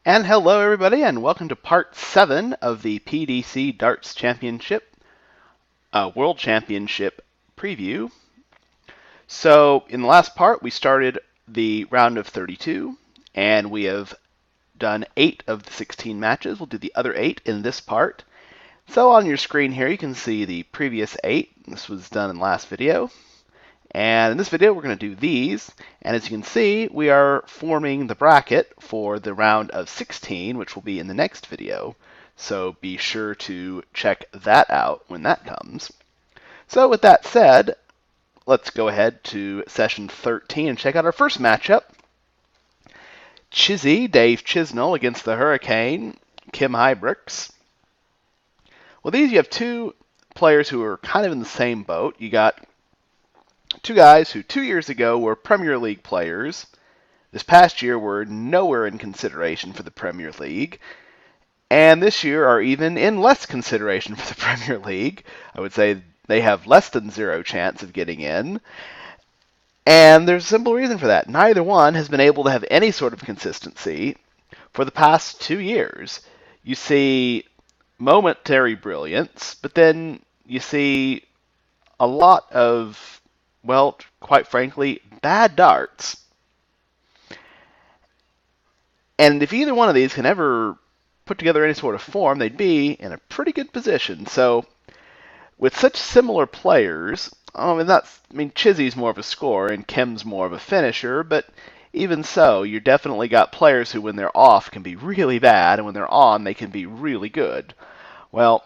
And hello, everybody, and welcome to part 7 of the PDC Darts Championship, World Championship preview. So, in the last part, we started the round of 32, and we have done 8 of the 16 matches. We'll do the other 8 in this part. So, on your screen here, you can see the previous 8. This was done in the last video. And in this video, we're going to do these. And as you can see, we are forming the bracket for the round of 16, which will be in the next video. So be sure to check that out when that comes. So with that said, let's go ahead to session 13 and check out our first matchup. Chizzy, Dave Chisnall against the Hurricane, Kim Ibrox. Well, these you have two players who are kind of in the same boat. You got two guys who 2 years ago were Premier League players. This past year were nowhere in consideration for the Premier League. And this year are even in less consideration for the Premier League. I would say they have less than zero chance of getting in. And there's a simple reason for that. Neither one has been able to have any sort of consistency for the past 2 years. You see momentary brilliance, but then you see a lot of, well, quite frankly, bad darts. And if either one of these can ever put together any sort of form, they'd be in a pretty good position. So, with such similar players, Chizzy's more of a scorer and Kim's more of a finisher, but even so, you definitely got players who, when they're off, can be really bad, and when they're on, they can be really good. Well,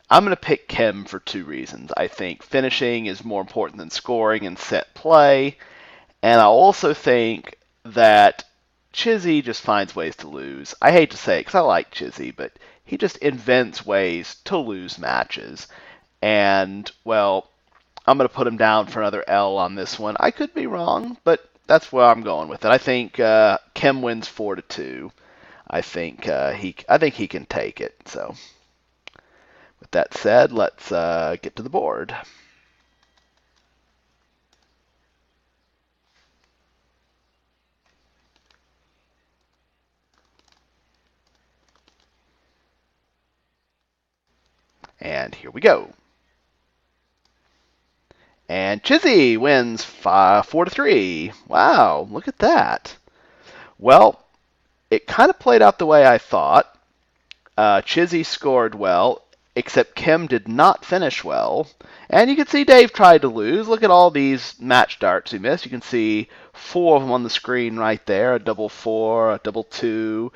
I'm going to pick Kim for 2 reasons. I think finishing is more important than scoring in set play, and I also think that Chizzy just finds ways to lose. I hate to say it because I like Chizzy, but he just invents ways to lose matches. And, well, I'm going to put him down for another L on this one. I could be wrong, but that's where I'm going with it. I think Kim wins 4-2. I think he can take it. So, with that said, let's get to the board. And here we go. And Chizzy wins 4-3. Wow, look at that. Well, it kind of played out the way I thought. Chizzy scored well, except Kim did not finish well. And you can see Dave tried to lose. Look at all these match darts he missed. You can see 4 of them on the screen right there. A double 4, a double 2,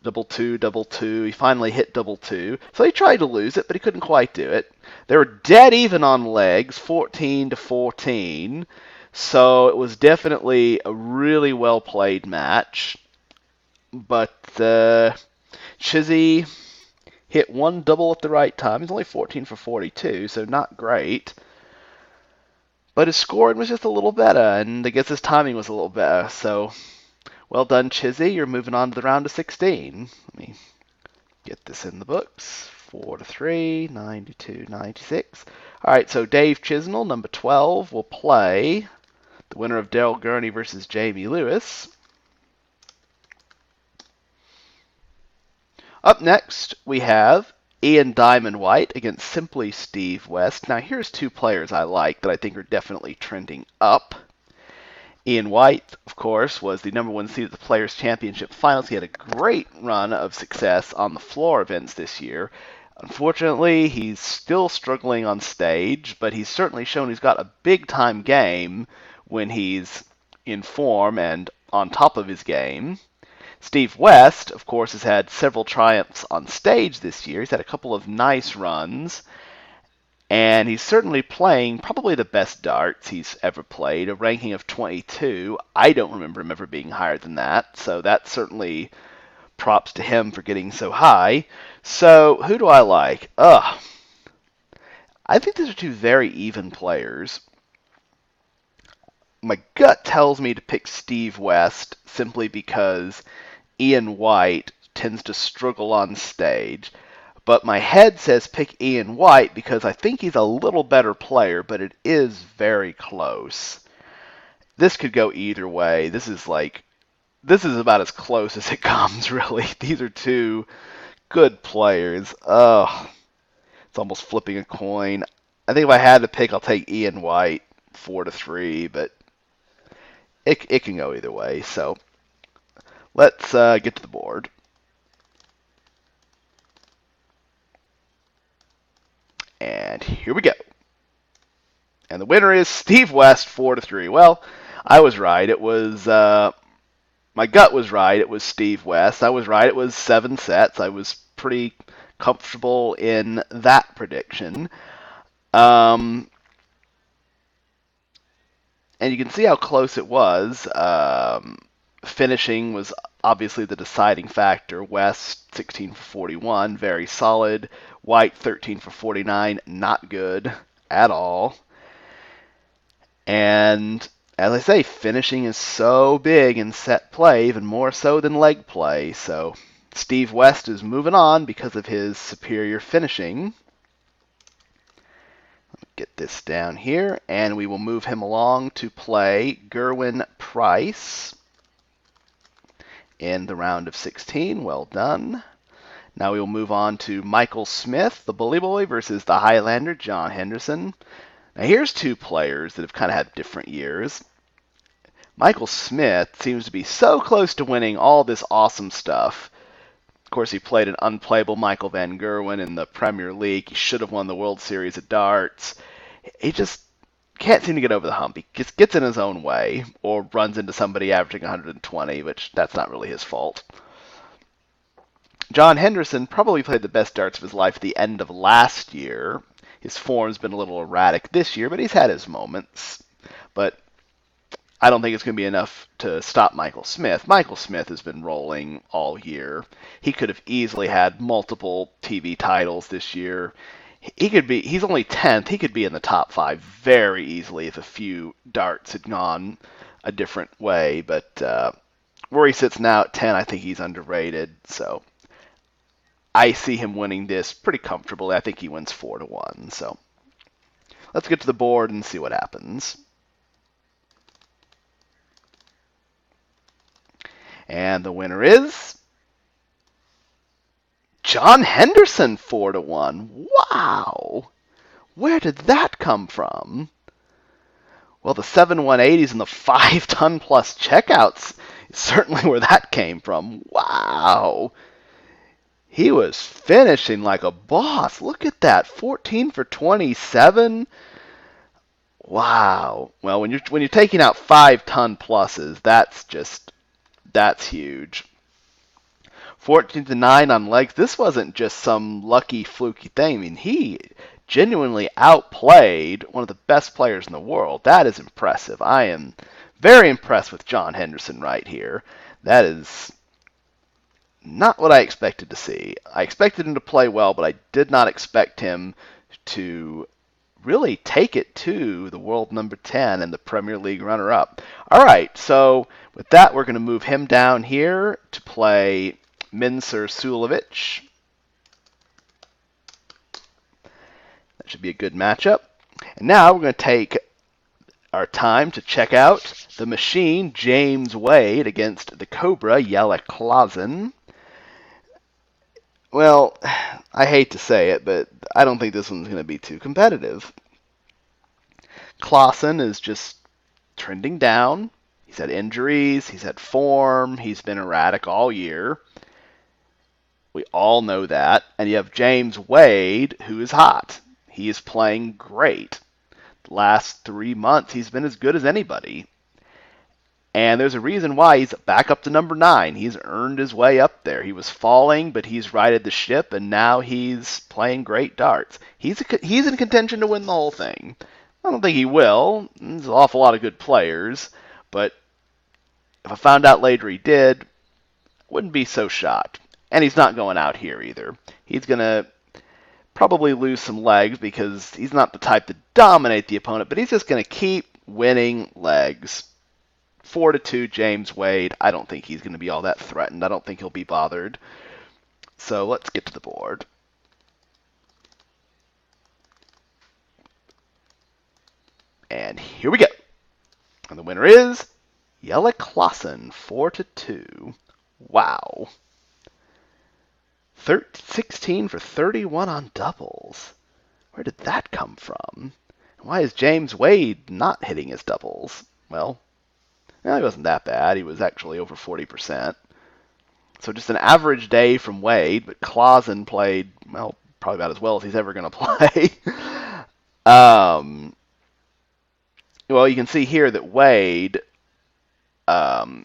double 2, double 2. He finally hit double 2. So he tried to lose it, but he couldn't quite do it. They were dead even on legs, 14-14. So it was definitely a really well played match. But Chizzy hit one double at the right time. He's only 14 for 42, so not great. But his scoring was just a little better, and I guess his timing was a little better. So, well done, Chizzy. You're moving on to the round of 16. Let me get this in the books. 4-3, 92-96. All right, so Dave Chisnall, number 12, will play the winner of Darryl Gurney versus Jamie Lewis. Up next, we have Ian Diamond White against Simply Steve West. Now, here's 2 players I like that I think are definitely trending up. Ian White, of course, was the number 1 seed at the Players' Championship Finals. He had a great run of success on the floor events this year. Unfortunately, he's still struggling on stage, but he's certainly shown he's got a big-time game when he's in form and on top of his game. Steve West, of course, has had several triumphs on stage this year. He's had a couple of nice runs, and he's certainly playing probably the best darts he's ever played, a ranking of 22. I don't remember him ever being higher than that, so that's certainly props to him for getting so high. So, who do I like? I think these are 2 very even players. My gut tells me to pick Steve West simply because Ian White tends to struggle on stage. But my head says pick Ian White because I think he's a little better player, but it is very close. This could go either way. This is like this is about as close as it comes, really. These are two good players. Oh, it's almost flipping a coin. I think if I had to pick, I'll take Ian White 4-3, but it can go either way. So let's get to the board. And here we go. And the winner is Steve West 4-3. Well, I was right. It was my gut was right. It was Steve West. I was right. It was 7 sets. I was pretty comfortable in that prediction. And you can see how close it was. Finishing was obviously the deciding factor. West 16 for 41, very solid. White 13 for 49, not good at all. And as I say, finishing is so big in set play, even more so than leg play. So Steve West is moving on because of his superior finishing. Get this down here, and we will move him along to play Gerwin Price in the round of 16. Well done. Now we will move on to Michael Smith, the Bully Boy, versus the Highlander, John Henderson. Now here's two players that have kind of had different years. Michael Smith seems to be so close to winning all this awesome stuff. Of course, he played an unplayable Michael Van Gerwen in the Premier League. He should have won the World Series of Darts. He just can't seem to get over the hump. He just gets in his own way or runs into somebody averaging 120, which that's not really his fault. John Henderson probably played the best darts of his life at the end of last year. His form's been a little erratic this year, but he's had his moments. But I don't think it's going to be enough to stop Michael Smith. Michael Smith has been rolling all year. He could have easily had multiple TV titles this year. He's only 10th. He could be in the top 5 very easily if a few darts had gone a different way. But where he sits now at 10, I think he's underrated. So I see him winning this pretty comfortably. I think he wins 4-1. So let's get to the board and see what happens. And the winner is John Henderson 4-1. Wow! Where did that come from? Well, the 7-180s and the 5-ton plus checkouts is certainly where that came from. Wow! He was finishing like a boss. Look at that, 14 for 27. Wow. Well, when you're taking out 5-ton pluses, that's huge. 14-9 on legs. This wasn't just some lucky, fluky thing. I mean, he genuinely outplayed one of the best players in the world. That is impressive. I am very impressed with John Henderson right here. That is not what I expected to see. I expected him to play well, but I did not expect him to really take it to the world number 10 and the Premier League runner-up. All right, so with that, we're going to move him down here to play Minsur Sulovic. That should be a good matchup. And now we're going to take our time to check out the machine, James Wade, against the Cobra, Jelle Klaasen. Well, I hate to say it, but I don't think this one's going to be too competitive. Klaasen is just trending down. He's had injuries. He's had form. He's been erratic all year. We all know that. And you have James Wade, who is hot. He is playing great. The last 3 months, he's been as good as anybody. And there's a reason why he's back up to number 9. He's earned his way up there. He was falling, but he's righted the ship, and now he's playing great darts. He's in contention to win the whole thing. I don't think he will. There's an awful lot of good players, but if I found out later he did, I wouldn't be so shocked. And he's not going out here either. He's going to probably lose some legs because he's not the type to dominate the opponent, but he's just going to keep winning legs. 4-2 James Wade. I don't think he's going to be all that threatened. I don't think he'll be bothered. So let's get to the board. And here we go. And the winner is Jelle Klassen, 4-2. Wow. 16 for 31 on doubles. Where did that come from? Why is James Wade not hitting his doubles? Well, he wasn't that bad. He was actually over 40%. So just an average day from Wade, but Klassen played, well, probably about as well as he's ever going to play. Well, you can see here that Wade,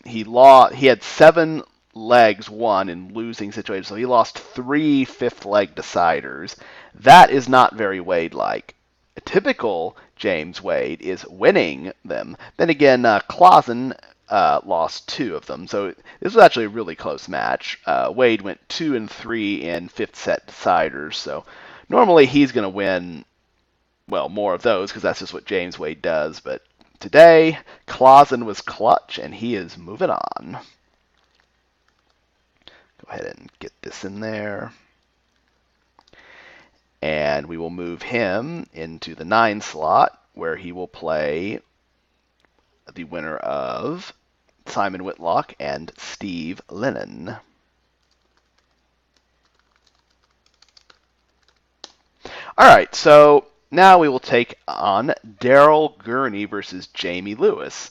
he had 7 legs won in losing situations, so he lost 3 fifth-leg deciders. That is not very Wade-like. A typical James Wade is winning them. Then again, Klassen lost 2 of them, so this was actually a really close match. Wade went 2-3 in fifth-set deciders, so normally he's going to win, well, more of those because that's just what James Wade does, but today, Klassen was clutch, and he is moving on. Go ahead and get this in there. And we will move him into the 9 slot, where he will play the winner of Simon Whitlock and Steve Lennon. All right, so now we will take on Darryl Gurney versus Jamie Lewis.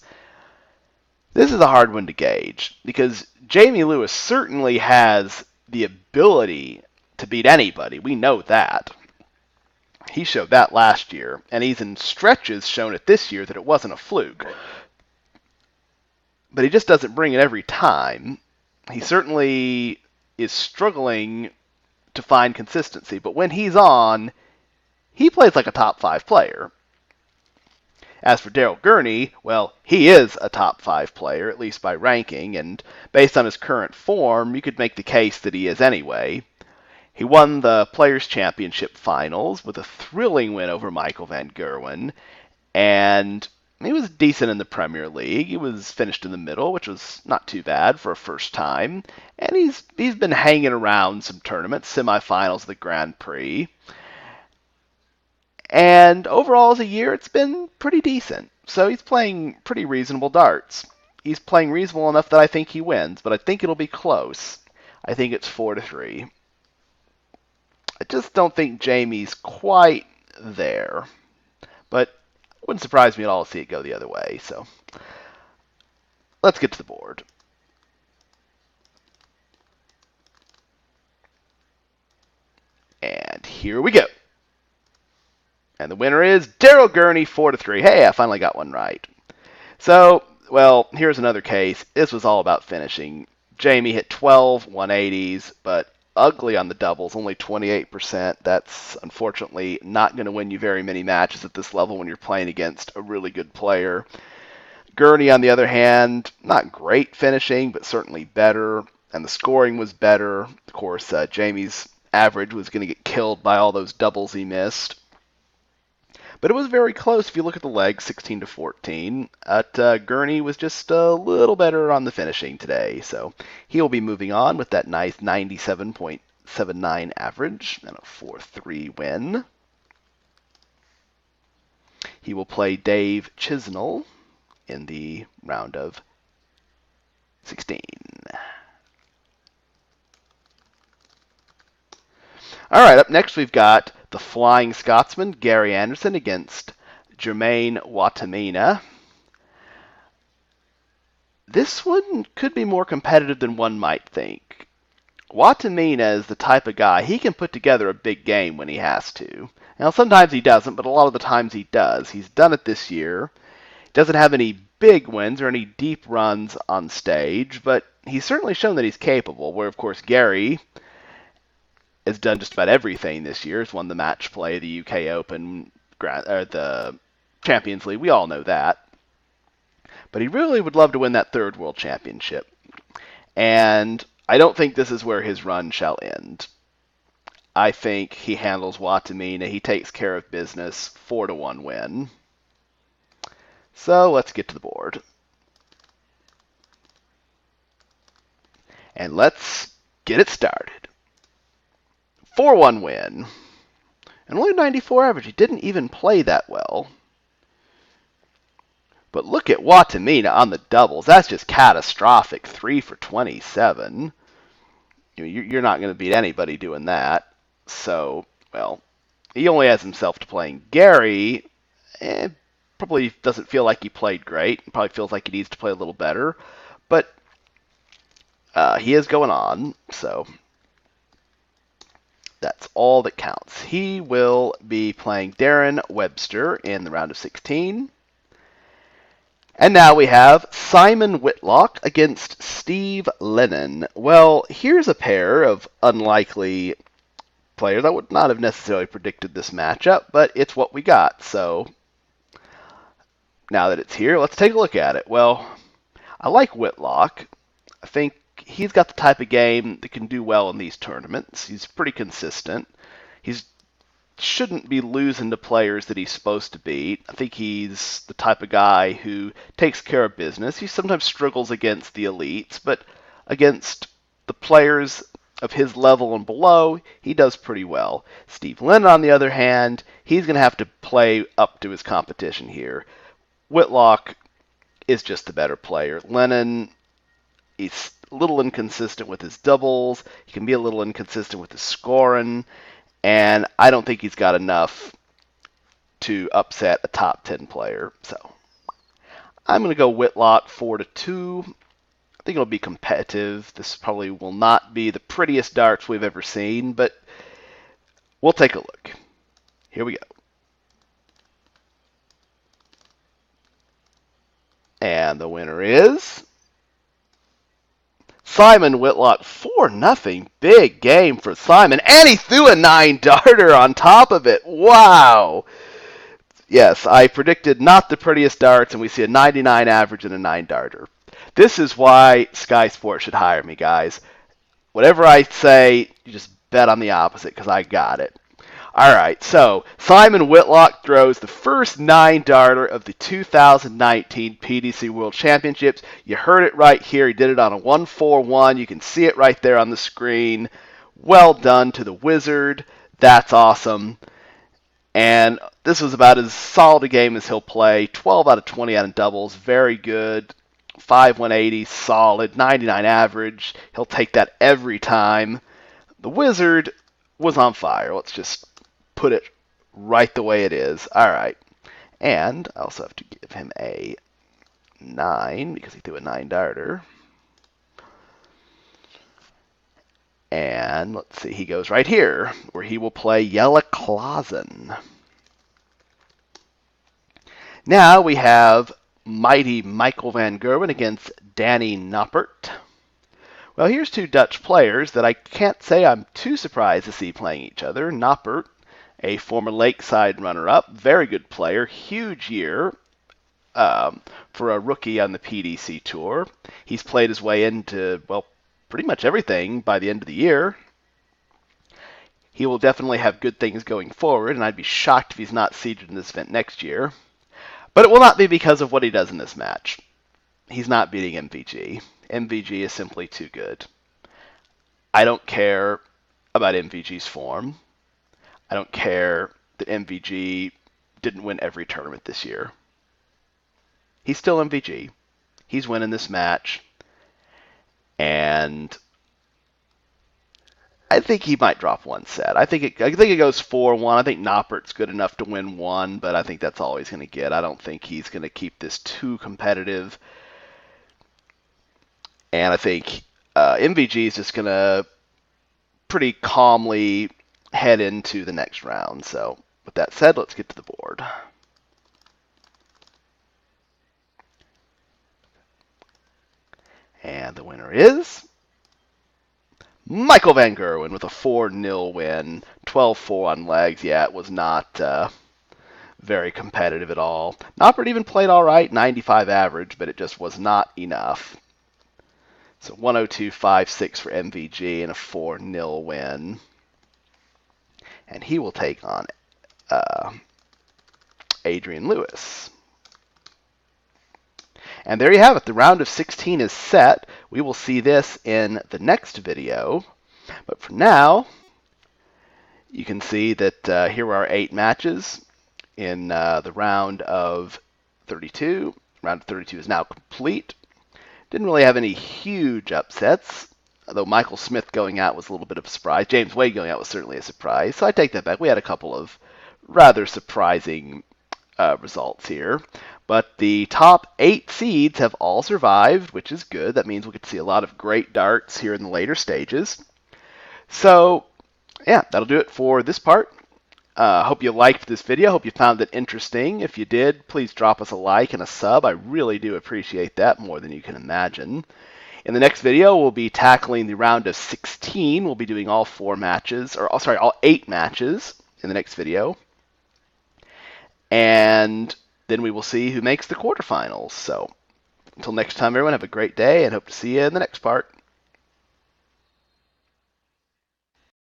This is a hard one to gauge because Jamie Lewis certainly has the ability to beat anybody. We know that. He showed that last year, and he's in stretches shown it this year that it wasn't a fluke. But he just doesn't bring it every time. He certainly is struggling to find consistency, but when he's on, he plays like a top 5 player. As for Darryl Gurney, well, he is a top 5 player, at least by ranking, and based on his current form, you could make the case that he is anyway. He won the Players' Championship Finals with a thrilling win over Michael Van Gerwen, and he was decent in the Premier League. He was finished in the middle, which was not too bad for a first time, and he's been hanging around some tournaments, semifinals of the Grand Prix. And overall, as a year, it's been pretty decent. So he's playing pretty reasonable darts. He's playing reasonable enough that I think he wins, but I think it'll be close. I think it's 4-3. I just don't think Jamie's quite there. But it wouldn't surprise me at all to see it go the other way. So let's get to the board. And here we go. And the winner is Darryl Gurney, 4-3. Hey, I finally got one right. So, well, here's another case. This was all about finishing. Jamie hit 12 180s, but ugly on the doubles, only 28%. That's unfortunately not going to win you very many matches at this level when you're playing against a really good player. Gurney, on the other hand, not great finishing, but certainly better, and the scoring was better. Of course, Jamie's average was going to get killed by all those doubles he missed. But it was very close if you look at the legs, 16-14. Gurney was just a little better on the finishing today, so he'll be moving on with that nice 97.79 average and a 4-3 win. He will play Dave Chisnall in the round of 16. All right, up next we've got the Flying Scotsman, Gary Anderson, against Jermaine Amina. This one could be more competitive than one might think. Amina is the type of guy, he can put together a big game when he has to. Now, sometimes he doesn't, but a lot of the times he does. He's done it this year. He doesn't have any big wins or any deep runs on stage, but he's certainly shown that he's capable, where, of course, Gary has done just about everything this year. He's won the match play, the UK Open, the Champions League. We all know that. But he really would love to win that 3rd World Championship. And I don't think this is where his run shall end. I think he handles Amina. He takes care of business. 4-1 win. So let's get to the board. And let's get it started. 4-1 win. And only 94 average. He didn't even play that well. But look at Watamina on the doubles. That's just catastrophic. 3 for 27. You're not going to beat anybody doing that. So, well, he only has himself to playing. Gary probably doesn't feel like he played great. Probably feels like he needs to play a little better. But he is going on, so that's all that counts. He will be playing Darren Webster in the round of 16. And now we have Simon Whitlock against Steve Lennon. Well, here's a pair of unlikely players. I would not have necessarily predicted this matchup, but it's what we got. So now that it's here, let's take a look at it. Well, I like Whitlock. I think he's got the type of game that can do well in these tournaments. He's pretty consistent. He shouldn't be losing to players that he's supposed to beat. I think he's the type of guy who takes care of business. He sometimes struggles against the elites, but against the players of his level and below, he does pretty well. Steve Lennon, on the other hand, he's going to have to play up to his competition here. Whitlock is just the better player. Lennon, he's a little inconsistent with his doubles. He can be a little inconsistent with his scoring. And I don't think he's got enough to upset a top 10 player. So I'm going to go Whitlock 4-2. I think it'll be competitive. This probably will not be the prettiest darts we've ever seen, but we'll take a look. Here we go. And the winner is Simon Whitlock. 4-0. Big game for Simon. And he threw a 9-darter on top of it. Wow. Yes, I predicted not the prettiest darts, and we see a 99 average and a 9-darter. This is why Sky Sports should hire me, guys. Whatever I say, you just bet on the opposite, because I got it. All right, so Simon Whitlock throws the first 9-darter of the 2019 PDC World Championships. You heard it right here. He did it on a 1-4-1. You can see it right there on the screen. Well done to the Wizard. That's awesome. And this was about as solid a game as he'll play. 12 out of 20 out of doubles. Very good. 5-180, solid. 99 average. He'll take that every time. The Wizard was on fire. Let's just put it right the way it is. All right. And I also have to give him a 9 because he threw a 9-darter. And let's see, he goes right here where he will play Jelle Klaasen. Now we have mighty Michael van Gerwen against Danny Noppert. Well, here's two Dutch players that I can't say I'm too surprised to see playing each other. Noppert, a former Lakeside runner-up, very good player, huge year for a rookie on the PDC Tour. He's played his way into, well, pretty much everything by the end of the year. He will definitely have good things going forward, and I'd be shocked if he's not seeded in this event next year. But it will not be because of what he does in this match. He's not beating MVG. MVG is simply too good. I don't care about MVG's form. I don't care that MVG didn't win every tournament this year. He's still MVG. He's winning this match. And I think he might drop one set. I think it goes 4-1. I think Noppert's good enough to win one, but I think that's all he's going to get. I don't think he's going to keep this too competitive. And I think MVG is just going to pretty calmly head into the next round. So with that said, let's get to the board. And the winner is Michael van Gerwen with a 4-0 win. 12-4 on legs. Yeah, it was not very competitive at all. Noppert even played all right, 95 average, but it just was not enough. So 102.56 for MVG and a 4-0 win. And he will take on Adrian Lewis. And there you have it. The round of 16 is set. We will see this in the next video. But for now, you can see that here are 8 matches in the round of 32. Round of 32 is now complete. Didn't really have any huge upsets, although Michael Smith going out was a little bit of a surprise. James Wade going out was certainly a surprise, so I take that back. We had a couple of rather surprising results here. But the top 8 seeds have all survived, which is good. That means we'll get to see a lot of great darts here in the later stages. So, yeah, that'll do it for this part. Hope you liked this video. Hope you found it interesting. If you did, please drop us a like and a sub. I really do appreciate that more than you can imagine. In the next video, we'll be tackling the round of 16. We'll be doing all 4 matches, or sorry, all 8 matches in the next video. And then we will see who makes the quarterfinals. So, until next time, everyone, have a great day, and hope to see you in the next part.